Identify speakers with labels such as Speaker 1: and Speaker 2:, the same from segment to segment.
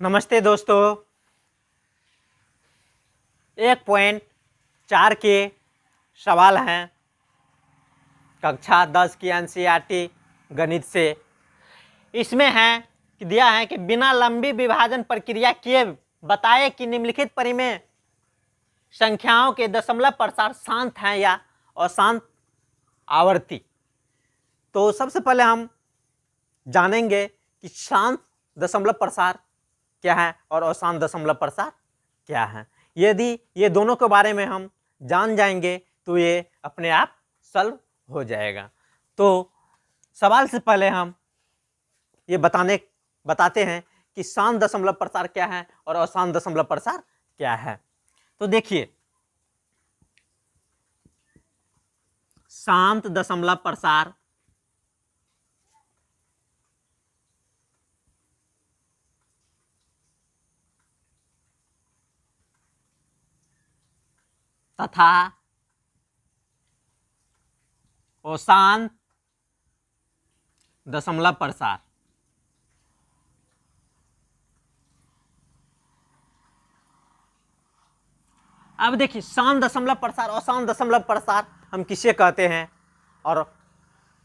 Speaker 1: नमस्ते दोस्तों। 1.4 के सवाल हैं कक्षा 10 की एनसीईआरटी गणित से। इसमें है कि दिया है कि बिना लंबी विभाजन प्रक्रिया किए बताए कि निम्नलिखित परिमेय संख्याओं के दशमलव प्रसार शांत हैं या अशांत आवर्ती। तो सबसे पहले हम जानेंगे कि शांत दशमलव प्रसार क्या है और अशांत दशमलव प्रसार क्या है। यदि ये दोनों के बारे में हम जान जाएंगे तो ये अपने आप सॉल्व हो जाएगा। तो सवाल से पहले हम ये बताते हैं कि शांत दशमलव प्रसार क्या है और अशांत दशमलव प्रसार क्या है। तो देखिए, शांत दशमलव प्रसार तथा अशांत दशमलव प्रसार अब देखिए, शांत दशमलव प्रसार और अशांत दशमलव प्रसार हम किसे कहते हैं और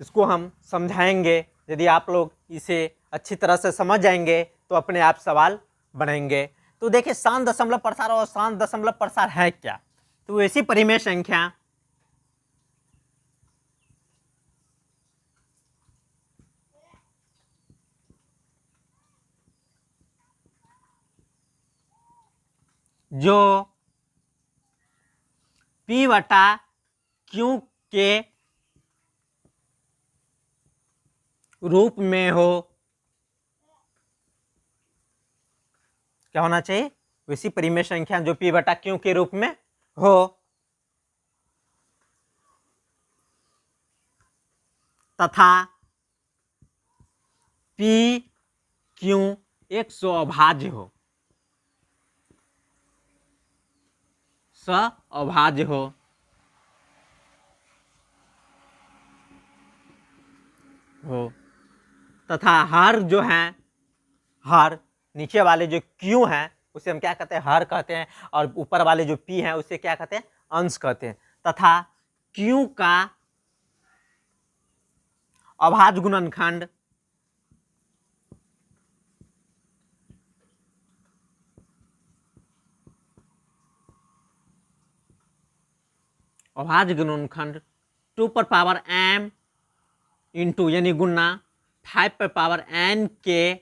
Speaker 1: इसको हम समझाएंगे। यदि आप लोग इसे अच्छी तरह से समझ जाएंगे तो अपने आप सवाल बनेंगे। तो देखिए, शांत दशमलव प्रसार और अशांत दशमलव प्रसार है क्या। तो ऐसी परिमेय संख्या जो P बटा Q के रूप में हो, क्या होना चाहिए, वैसी परिमेय संख्या जो P बटा Q के रूप में हो तथा P Q एक स्वअभाज्य हो, स्वअभाज्य हो तथा हर जो है, हर नीचे वाले जो Q हैं उसे हम क्या कहते हैं, हर कहते हैं, और ऊपर वाले जो P हैं उसे क्या कहते हैं, अंश कहते हैं। तथा Q का अभाज्य गुणनखंड अभाज्य गुणनखंड 2 पर पावर m इंटू यानी गुना 5 पर पावर n के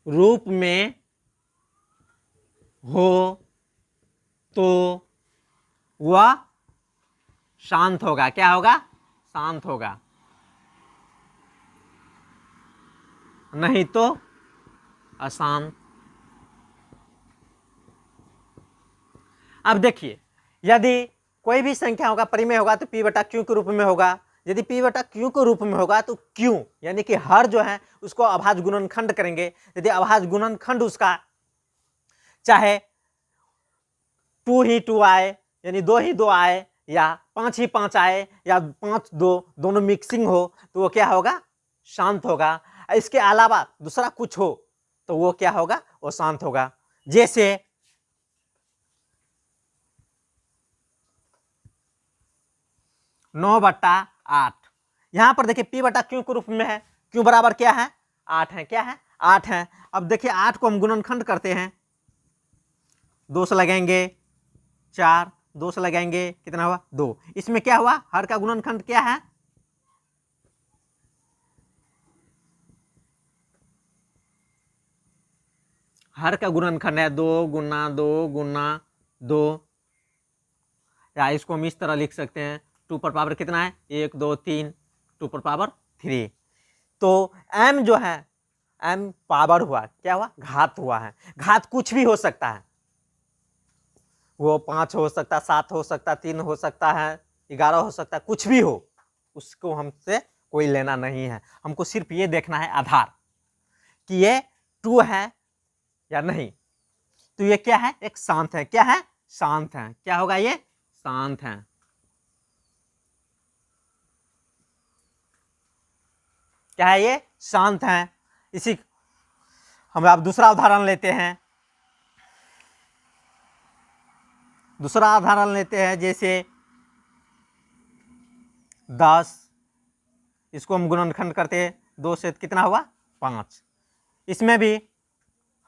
Speaker 1: रूप में हो तो वह शांत होगा। क्या होगा, शांत होगा, नहीं तो अशांत। अब देखिए, यदि कोई भी संख्याओं का परिमेय होगा तो P बटा Q के रूप में होगा। यदि P बटा Q के रूप में होगा तो Q यानी कि हर जो है उसको अभाज्य गुणनखंड करेंगे। यदि अभाज्य गुणनखंड उसका चाहे 2 ही 2 आए यानी 2 ही 2 आए या 5 ही 5 आए या 5 2 दोनों मिक्सिंग हो तो वो क्या होगा, शांत होगा। इसके अलावा दूसरा कुछ हो तो वो क्या होगा, वो शांत होगा। जैसे 9/8, यहां पर देखिए P बटा Q के रूप में है। Q बराबर क्या है, 8 है। क्या है, 8 है। अब देखिए 8 को हम गुणनखंड करते हैं, 2 से लगाएंगे 4, 2 से लगाएंगे कितना हुआ, 2। इसमें क्या हुआ, हर का गुणनखंड क्या है, हर का गुणनखंड है 2 गुना 2 गुना 2, या इसको हम इस तरह लिख सकते हैं 2 पर पावर कितना है, 1 2 3, 2 पर पावर 3। तो m जो है, m पावर हुआ, क्या हुआ, घात हुआ है। घात कुछ भी हो सकता है, वो 5 हो सकता है, 7 हो सकता है, 3 हो सकता है, 11 हो सकता है, कुछ भी हो, उसको हमसे कोई लेना नहीं है। हमको सिर्फ ये देखना है आधार कि ये 2 है या नहीं। तो ये क्या है, एक शांत है। क्या है, शांत है। क्या होगा, ये शांत है। क्या है, ये शांत है। इसी हम अब दूसरा उदाहरण लेते हैं। दूसरा उदाहरण लेते हैं, जैसे 10, इसको हम गुणनखंड करते हैं 2 से, कितना हुआ 5। इसमें भी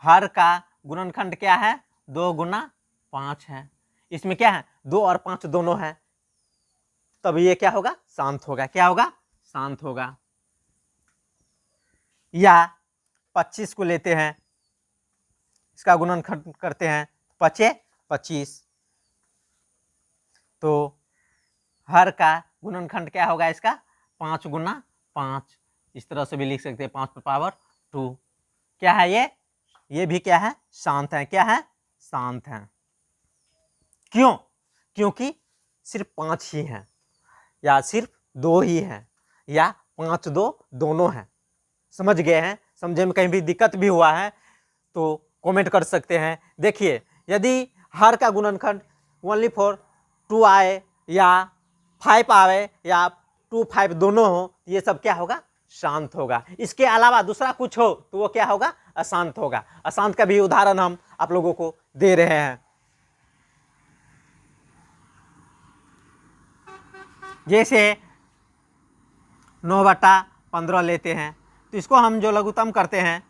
Speaker 1: हर का गुणनखंड क्या है, 2 गुना 5 है। इसमें क्या है, 2 और 5 दोनों है, तब ये क्या होगा, शांत होगा। क्या होगा, शांत होगा। या 25 को लेते हैं, इसका गुणनखंड करते हैं, 5 25, तो हर का गुणनखंड क्या होगा इसका, 5 गुना 5। इस तरह से भी लिख सकते हैं, 5 पर पावर 2। क्या है ये भी क्या है, शांत है। क्या है, शांत है। क्यों, क्योंकि सिर्फ 5 ही हैं, या सिर्फ 2 ही हैं, या 5 2 दोनों हैं। समझ गए हैं? समझे में कहीं भी दिक्कत भी हुआ है तो कमेंट कर सकते हैं। देखिए, यदि हर का गुणनखंड ओनली फॉर 2 आए या 5 आवे या 2 5 दोनों हो, ये सब क्या होगा, शांत होगा। इसके अलावा दूसरा कुछ हो तो वो क्या होगा, अशांत होगा। अशांत का भी उदाहरण हम आप लोगों को दे रहे हैं। जैसे 9/15 लेते हैं, तो इसको हम जो लघुत्तम करते हैं,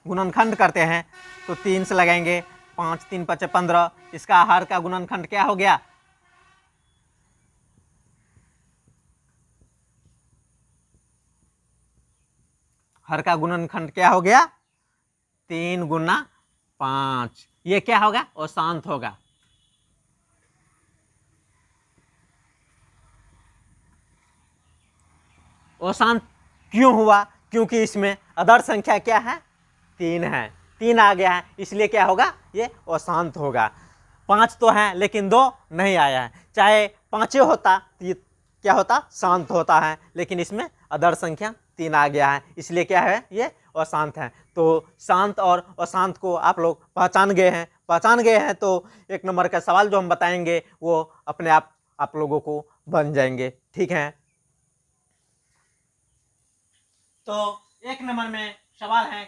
Speaker 1: गुणनखंड करते हैं, तो 3 से लगाएंगे, 5 3 5 15। इसका हर का गुणनखंड क्या हो गया, हर का गुणनखंड क्या हो गया, 3 गुना 5। ये क्या होगा, अशांत होगा। अशांत क्यों हुआ, क्योंकि इसमें आदर्श संख्या क्या है, 3 है। 3 आ गया है, इसलिए क्या होगा, ये अशांत होगा। 5 तो है लेकिन 2 नहीं आया है। चाहे 5 होता तो ये क्या होता, शांत होता है, लेकिन इसमें आदर्श संख्या 3 आ गया है, इसलिए क्या है, ये अशांत है। तो शांत और अशांत को आप लोग पहचान गए हैं, तो 1 नंबर का सवाल जो हम बताएंगे वो अपने आप लोगों को बन जाएंगे। ठीक है, तो 1 नंबर में सवाल है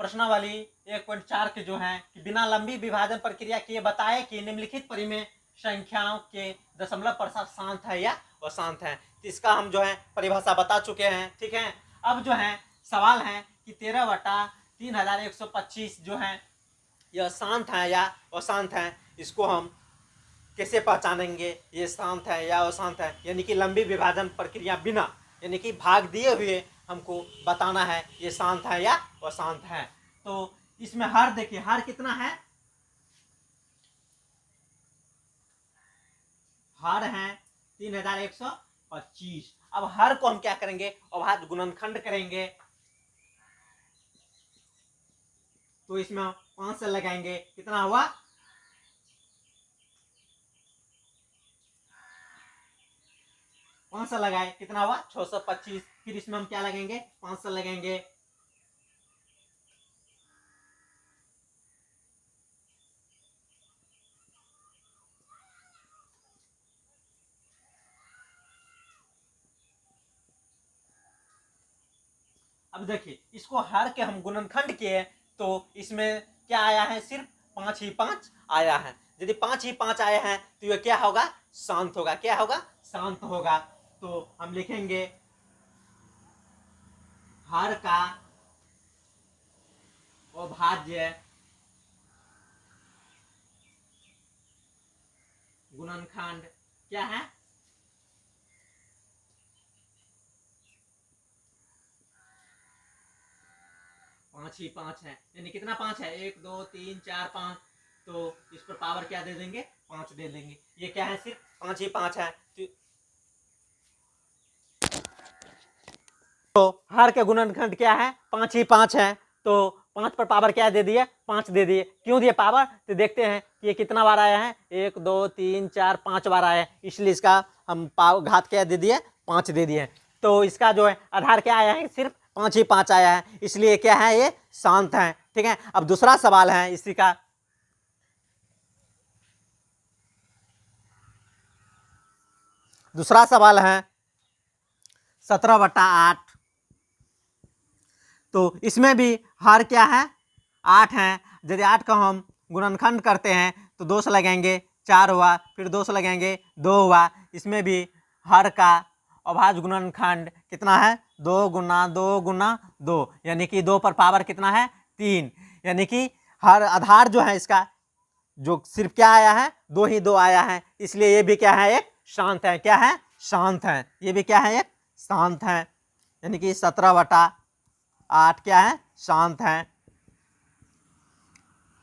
Speaker 1: प्रश्नावली 1.4 के जो है कि बिना लंबी विभाजन प्रक्रिया किए बताए कि निम्नलिखित परिमेय संख्याओं के दशमलव प्रतिशत शांत है या अशांत है। तो इसका हम जो है परिभाषा बता चुके हैं। ठीक है, अब जो है सवाल है कि 13/3125 जो है यह शांत है या अशांत है। इसको हम कैसे पहचानेंगे ये शांत है या अशांत है, यानी कि लंबी विभाजन प्रक्रिया बिना, यानी कि भाग दिए हुए हमको बताना है ये शांत है या अशांत है। तो इसमें हर देखिए, हर कितना है, हर है 3125। अब हर को हम क्या करेंगे, अभाज्य गुणनखंड करेंगे, तो इसमें 5 से लगाएंगे, कितना हुआ, 5 से लगाए, कितना हुआ 625। फिर इसमें हम क्या लगेंगे, 5 से लगेंगे, अब देखिए इसको हर के हम गुणनखंड किए तो इसमें क्या आया है, सिर्फ 5 ही 5 आया है। यदि 5 ही 5 आए हैं तो ये क्या होगा, शांत होगा। क्या होगा, शांत होगा। तो हम लिखेंगे हर का अभाज्य गुणनखंड क्या है, 5 ही 5 है। यानी कितना 5 है, 1 2 3 4 5, तो इस पर पावर क्या दे देंगे, 5 दे देंगे। ये क्या है, सिर्फ 5 ही 5 है। तो हर के गुणनखंड क्या है, 5 ही 5 है। तो 5 पर पावर क्या दे दिए, 5 दे दिए। क्यों दिए पावर, तो देखते हैं कि ये कितना बार आया है, 1 2 3 4 5 बार आया है, इसलिए इसका हम घात क्या दे दिए, 5 दे दिए। तो इसका जो है आधार क्या आया है, सिर्फ 5 ही 5 आया है, इसलिए क्या है, ये शांत है। ठीक है, अब दूसरा सवाल है इसी का, दूसरा सवाल है 17/8। तो इसमें भी हर क्या है 8 है। यदि 8 का हम गुणनखंड करते हैं तो 2 से लगेंगे 4 हुआ, फिर 2 से लगेंगे 2 हुआ। इसमें भी हर का अभाज्य गुणनखंड कितना है 2 गुना 2 गुना 2, यानी कि 2 पर पावर कितना है 3, यानी कि हर आधार जो है इसका जो सिर्फ क्या आया है 2 ही 2 आया है, इसलिए ये भी क्या है एक शांत है। क्या है शांत है, ये भी क्या है एक शांत है, यानी कि 17/8 क्या है शांत है।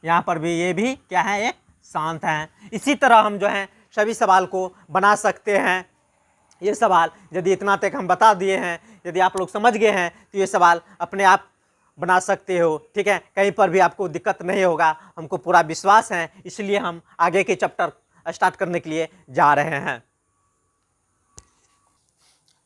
Speaker 1: यहाँ पर भी ये भी क्या है एक शांत है। इसी तरह हम जो है सभी सवाल को बना सकते हैं। ये सवाल यदि इतना तक हम बता दिए हैं, यदि आप लोग समझ गए हैं तो ये सवाल अपने आप बना सकते हो, ठीक है। कहीं पर भी आपको दिक्कत नहीं होगा, हमको पूरा विश्वास है, इसलिए हम आगे के चैप्टर स्टार्ट करने के लिए जा रहे हैं।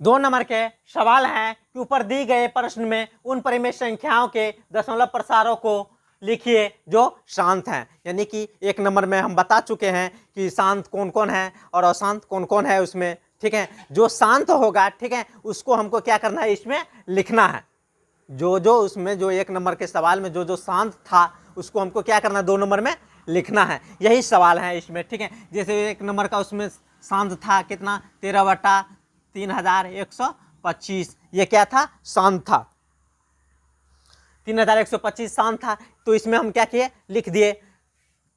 Speaker 1: 2 नंबर के सवाल हैं कि ऊपर दी गए प्रश्न में उन परिमेय संख्याओं के दशमलव प्रसारों को लिखिए जो शांत हैं। यानी कि 1 नंबर में हम बता चुके हैं कि शांत कौन कौन है और अशांत कौन कौन है उसमें, ठीक है। जो शांत होगा, ठीक है, उसको हमको क्या करना है इसमें लिखना है। जो उसमें जो 1 नंबर के सवाल में जो शांत था उसको हमको क्या करना है 2 नंबर में लिखना है। यही सवाल है इसमें, ठीक है। जैसे 1 नंबर का उसमें शांत था कितना 13/3125, ये क्या था शांत था, 3125 शांत था। तो इसमें हम क्या किए लिख दिए।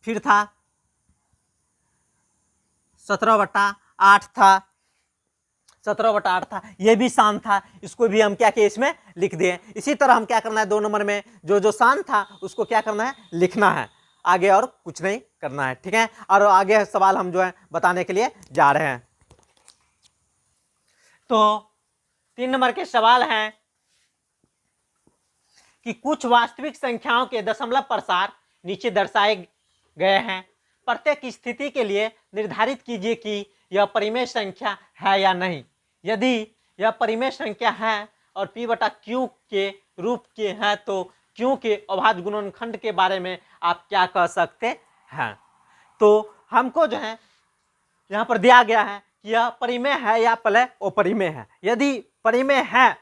Speaker 1: फिर था 17/8 था, 17/8 था, ये भी शांत था, इसको भी हम क्या किए इसमें लिख दिए। इसी तरह हम क्या करना है 2 नंबर में जो शांत था उसको क्या करना है लिखना है, आगे और कुछ नहीं करना है, ठीक है। और आगे सवाल हम जो है बताने के लिए जा रहे हैं। तो 3 नंबर के सवाल हैं कि कुछ वास्तविक संख्याओं के दशमलव प्रसार नीचे दर्शाए गए हैं। प्रत्येक स्थिति के लिए निर्धारित कीजिए कि यह परिमेय संख्या है या नहीं। यदि यह परिमेय संख्या है और P/Q के रूप के हैं तो Q के अभाज्य गुणनखंड के बारे में आप क्या कह सकते हैं। तो हमको जो है यहाँ पर दिया गया है कि यह परिमेय है या पहले अपरिमेय है। यदि परिमेय है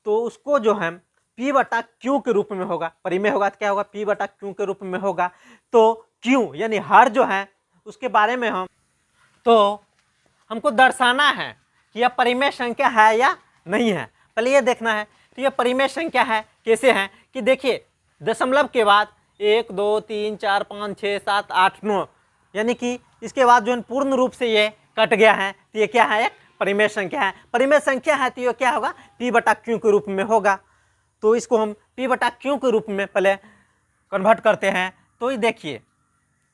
Speaker 1: तो उसको जो है P/Q के रूप में होगा, परिमेय होगा तो क्या होगा P/Q के रूप में होगा। तो Q यानी हर जो है उसके बारे में हमको दर्शाना है कि यह परिमेय संख्या है या नहीं है। पहले ये देखना है तो यह परिमेय संख्या है, कैसे है कि देखिए दशमलव के बाद 1 2 3 4 5 6 7 8 9, यानी कि इसके बाद जो पूर्ण रूप से ये कट गया है तो ये क्या है एक परिमेय संख्या है। परिमेय संख्या है तो ये क्या होगा P/Q के रूप में होगा। तो इसको हम P/Q के रूप में पहले कन्वर्ट करते हैं। तो ये देखिए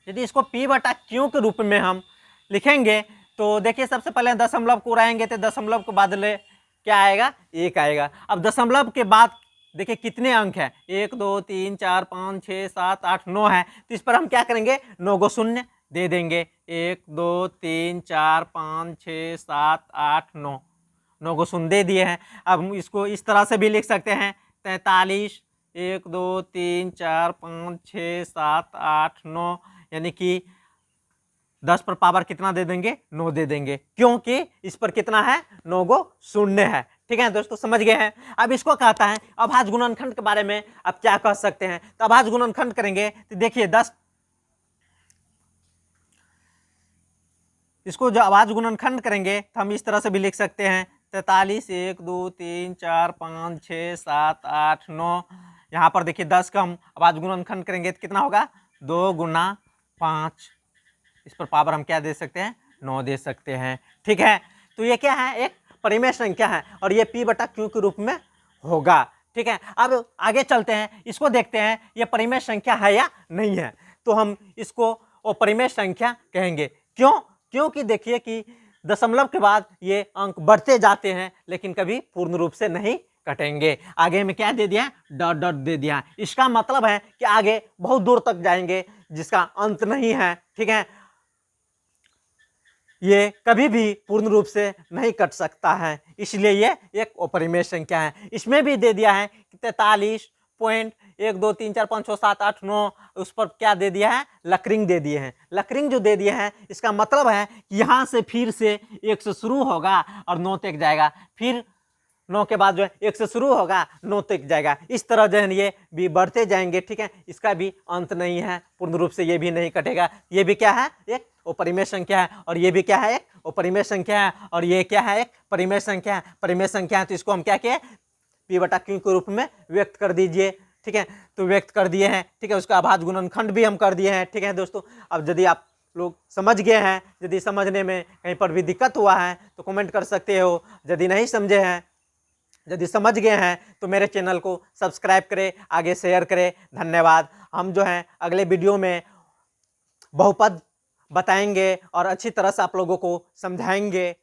Speaker 1: यदि इसको P/Q के रूप में हम लिखेंगे तो देखिए सबसे पहले दशमलव को उड़ाएंगे तो दशमलव के बदले क्या आएगा 1 आएगा। अब दशमलव के बाद देखिए कितने अंक है 1 2 3 4 5 6 7 8 9 है। तो इस पर हम क्या करेंगे 9 को शून्य दे देंगे। 1 2 3 4 5 6 7 8 9, 9 को शून्य दे दिए हैं। अब हम इसको इस तरह से भी लिख सकते हैं 43 1 2 3 4 5 6 7 8 9, यानी कि 10 पर पावर कितना दे देंगे 9 दे देंगे, क्योंकि इस पर कितना है 9 को शून्य है। ठीक है दोस्तों समझ गए हैं। अब इसको कहता है अभाज्य गुणनखंड के बारे में आप क्या कह सकते हैं। तो अभाज्य गुणनखंड करेंगे तो देखिए 10, इसको जो अभाज्य गुणनखंड करेंगे तो हम इस तरह से भी लिख सकते हैं 43 1 2 3 4 5 6 7 8 9। यहाँ पर देखिए 10 का हम अभाज्य गुणनखंड करेंगे तो कितना होगा 2 गुना 5, इस पर पावर हम क्या दे सकते हैं 9 दे सकते हैं। ठीक है, तो ये क्या है एक परिमेय संख्या है और ये P/Q के रूप में होगा। ठीक है, अब आगे चलते हैं, इसको देखते हैं ये परिमेय संख्या है या नहीं है। तो हम इसको अपरिमेय संख्या कहेंगे। क्यों? क्योंकि देखिए कि दशमलव के बाद ये अंक बढ़ते जाते हैं लेकिन कभी पूर्ण रूप से नहीं कटेंगे। आगे में क्या दे दिया डॉट डॉट दे दिया, इसका मतलब है कि आगे बहुत दूर तक जाएंगे जिसका अंत नहीं है। ठीक है, ये कभी भी पूर्ण रूप से नहीं कट सकता है, इसलिए ये एक अपरिमेय संख्या है। इसमें भी दे दिया है 43.1 2 3 4 5 6 7 8 9, उस पर क्या दे दिया है लकरिंग दे दिए हैं। लकरिंग जो दे दिए हैं इसका मतलब है कि यहाँ से फिर से 1 से शुरू होगा और 9 तक जाएगा, फिर 9 के बाद जो है 1 से शुरू होगा, 9 तक जाएगा। इस तरह जो है ये भी बढ़ते जाएंगे, ठीक है। इसका भी अंत नहीं है, पूर्ण रूप से ये भी नहीं कटेगा। ये भी क्या है, एक अपरिमेय संख्या है, और ये भी क्या है, एक अपरिमेय संख्या है, और ये क्या है, एक परिमेय संख्या है। परिमेय संख्या है तो इसको हम क्या किए, P बटा Q के रूप में व्यक्त कर दीजिए, ठीक है। तो व्यक्त कर दिए हैं, ठीक है। उसका अभाज्य गुणनखंड भी हम कर दिए हैं, ठीक है दोस्तों। अब यदि आप लोग समझ गए हैं, यदि समझने में कहीं पर भी दिक्कत हुआ है तो कमेंट कर सकते हो। यदि नहीं समझे हैं, यदि समझ गए हैं तो मेरे चैनल को सब्सक्राइब करें, आगे शेयर करें। धन्यवाद। हम जो हैं अगले वीडियो में बहुपद बताएंगे और अच्छी तरह से आप लोगों को समझाएंगे।